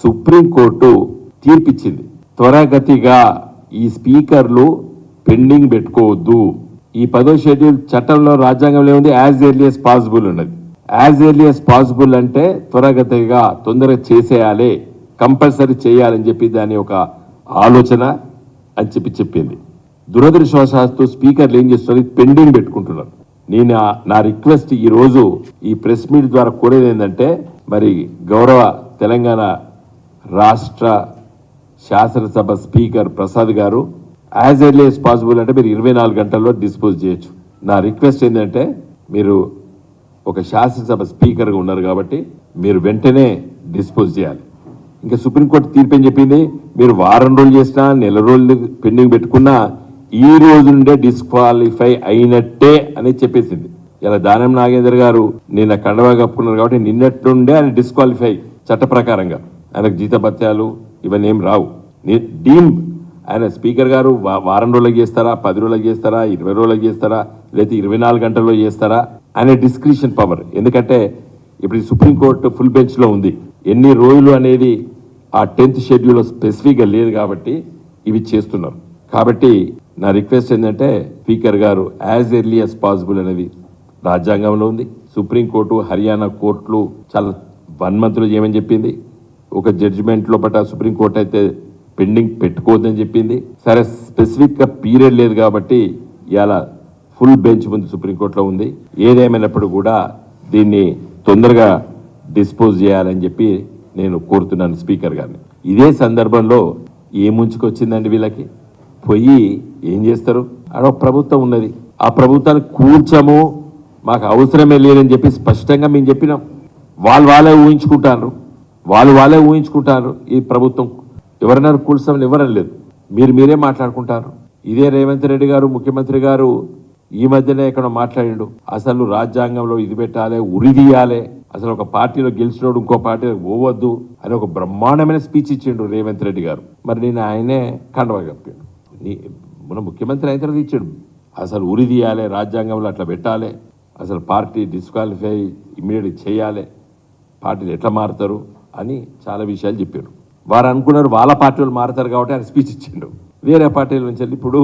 Supreme court తీర్పిచ్చింది. త్వరగతిగా ఈ స్పీకర్లు pending పెట్టుకోవద్దు. ఈ 10వ షెడ్యూల్ చట్టంలో రాజ్యాంగంలో ఉంది యాజ్ ఎర్లీ యాజ్ పాసిబుల్ ఉన్నది. యాజ్ ఎర్లీ యాజ్ పాసిబుల్ అంటే త్వరగతిగా తొందరగా చేసేయాలి, కంపల్సరీ చేయాలని చెప్పి దాని ఒక ఆలోచన అని చెప్పింది. దురదృష్టవశాత్తు స్పీకర్లు ఏం చేస్తున్నారు, పెండింగ్ పెట్టుకుంటున్నారు. నేను నా రిక్వెస్ట్ ఈ రోజు ఈ ప్రెస్ మీట్ ద్వారా కోరేది ఏంటంటే, మరి గౌరవ తెలంగాణ రాష్ట్ర శాసనసభ స్పీకర్ ప్రసాద్ గారు యాజ్ ఎర్లీ యాజ్ పాసిబుల్ అంటే మీరు 24 గంటల్లో డిస్పోజ్ చేయొచ్చు. నా రిక్వెస్ట్ ఏంటంటే, మీరు ఒక శాసనసభ స్పీకర్గా ఉన్నారు కాబట్టి మీరు వెంటనే డిస్పోజ్ చేయాలి. ఇంకా సుప్రీంకోర్టు తీర్పు ఏం చెప్పింది, మీరు వారం రోజులు చేసినా నెల రోజులు పెండింగ్ పెట్టుకున్నా ఈ రోజు నుండే డిస్క్వాలిఫై అయినట్టే అని చెప్పేసింది. ఇలా దానం నాగేందర్ గారు నిన్న కండవా కప్పుకున్నారు కాబట్టి నిన్నటి నుండే ఆయన డిస్క్వాలిఫై చట్ట ప్రకారంగా. ఆయనకు జీతభత్యాలు ఇవన్నీ ఏం రావు. డీమ్ ఆయన స్పీకర్ గారు వారం రోజులకు చేస్తారా, 10 రోజులకు చేస్తారా, 20 రోజులకు చేస్తారా, లేదా 24 గంటల్లో చేస్తారా అనే డిస్క్రిషన్ పవర్. ఎందుకంటే ఇప్పుడు సుప్రీంకోర్టు ఫుల్ బెంచ్లో ఉంది. ఎన్ని రోజులు అనేది ఆ 10th షెడ్యూల్లో స్పెసిఫిక్గా లేదు కాబట్టి ఇవి చేస్తున్నారు. కాబట్టి నా రిక్వెస్ట్ ఏంటంటే, స్పీకర్ గారు యాజ్ ఎర్లీ యాజ్ పాసిబుల్ అనేది రాజ్యాంగంలో ఉంది. సుప్రీంకోర్టు, హర్యానా కోర్టులు చాలా 1 మంత్లో చేయమని చెప్పింది. ఒక జడ్జిమెంట్ లోపల సుప్రీంకోర్టు అయితే పెండింగ్ పెట్టుకోవద్దని చెప్పింది. సరే, స్పెసిఫిక్గా పీరియడ్ లేదు కాబట్టి ఇలా ఫుల్ బెంచ్ ముందు సుప్రీంకోర్టులో ఉంది. ఏదేమైనప్పుడు కూడా దీన్ని తొందరగా డిస్పోజ్ చేయాలని చెప్పి నేను కోరుతున్నాను స్పీకర్ గారిని. ఇదే సందర్భంలో ఏముంచుకొచ్చిందండి వీళ్ళకి, పోయి ఏం చేస్తారు? అక్కడ ప్రభుత్వం ఉన్నది, ఆ ప్రభుత్వాన్ని కూర్చము, మాకు అవసరమే లేదని చెప్పి స్పష్టంగా మేము చెప్పినాం. వాళ్ళే ఊహించుకుంటారు, వాళ్ళే ఊహించుకుంటారు. ఈ ప్రభుత్వం ఎవరన్నారు కూల్చామని ఎవరని లేదు, మీరే మాట్లాడుకుంటారు. ఇదే రేవంత్ రెడ్డి గారు ముఖ్యమంత్రి గారు ఈ మధ్యనే ఇక్కడ మాట్లాడిండు, అసలు రాజ్యాంగంలో ఇది పెట్టాలి, ఉరిదీయాలి, అసలు ఒక పార్టీలో గెలిచినోడు ఇంకో పార్టీలో పోవద్దు అని ఒక బ్రహ్మాండమైన స్పీచ్ ఇచ్చిండు రేవంత్ రెడ్డి గారు. మరి నేను ఆయనే కండవా కప్పాడు. మన ముఖ్యమంత్రి అయిన తర్వాత ఇచ్చాడు, అసలు ఉరిదీయాలి, రాజ్యాంగంలో అట్లా పెట్టాలి, అసలు పార్టీ డిస్క్వాలిఫై ఇమ్మీడియట్ చేయాలి, పార్టీలు ఎట్లా మారుతారు అని చాలా విషయాలు చెప్పారు. వారు అనుకున్నారు వాళ్ళ పార్టీలు మారుతారు కాబట్టి ఆయన స్పీచ్ ఇచ్చిండు. వేరే పార్టీల నుంచి వెళ్ళి ఇప్పుడు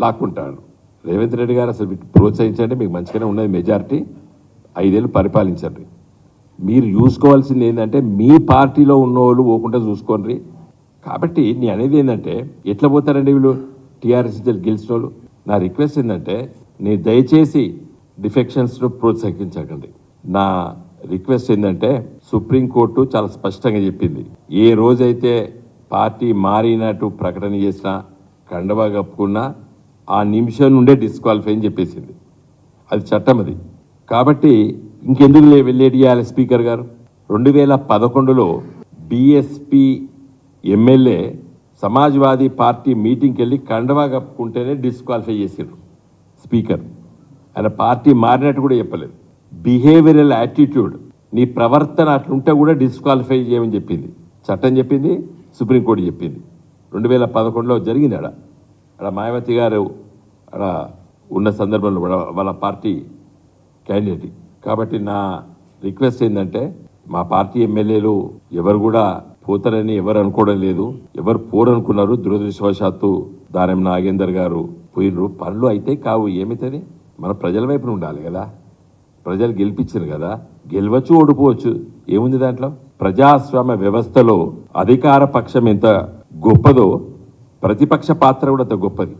లాక్కుంటాడు. రేవంత్ రెడ్డి గారు అసలు ప్రోత్సహించండి, మీకు మంచిగానే ఉన్నది మెజారిటీ, 5 ఏళ్ళు పరిపాలించండి. మీరు చూసుకోవాల్సింది ఏంటంటే, మీ పార్టీలో ఉన్నోళ్ళు పోకుండా చూసుకోండి. కాబట్టి నేను అనేది ఏంటంటే, ఎట్లా పోతారండి వీళ్ళు టీఆర్ఎస్ గెలిచిన వాళ్ళు? నా రిక్వెస్ట్ ఏంటంటే, నేను దయచేసి డిఫెక్షన్స్ను ప్రోత్సహించకండి. నా రిక్వెస్ట్ ఏంటంటే, సుప్రీంకోర్టు చాలా స్పష్టంగా చెప్పింది, ఏ రోజైతే పార్టీ మారినట్టు ప్రకటన చేసినా, కండవా కప్పుకున్నా ఆ నిమిషం నుండే డిస్క్వాలిఫై అని చెప్పేసింది. అది చట్టం అది. కాబట్టి ఇంకెందుకు లేట్ చేయాలి స్పీకర్ గారు? 2011లో బీఎస్పీ ఎమ్మెల్యే సమాజ్వాదీ పార్టీ మీటింగ్కి వెళ్ళి కండవా కప్పుకుంటేనే డిస్క్వాలిఫై చేశారు స్పీకర్. ఆయన పార్టీ మారినట్టు కూడా చెప్పలేదు. బిహేవియరల్ యాటిట్యూడ్, నీ ప్రవర్తన అట్లుంటే కూడా డిస్క్వాలిఫై చేయమని చెప్పింది చట్టం, చెప్పింది సుప్రీంకోర్టు చెప్పింది. 2011లో జరిగింది. అక్కడ మాయావతి గారు అక్కడ ఉన్న సందర్భంలో వాళ్ళ పార్టీ క్యాండిడేట్. కాబట్టి నా రిక్వెస్ట్ ఏంటంటే, మా పార్టీ ఎమ్మెల్యేలు ఎవరు కూడా పోతారని ఎవరు అనుకోవడం లేదు, ఎవరు పోరనుకున్నారు. దురదృష్టవశాత్తు దానం నాగేందర్ గారు పోయినరు. పనులు అయితే కావు, ఏమైతుంది? మన ప్రజల వైపున ఉండాలి కదా, ప్రజలు గెలిపించారు కదా, గెలవచ్చు ఓడిపోవచ్చు, ఏముంది దాంట్లో? ప్రజాస్వామ్య వ్యవస్థలో అధికార పక్షం ఎంత గొప్పదో ప్రతిపక్ష పాత్ర కూడా అంత గొప్పది.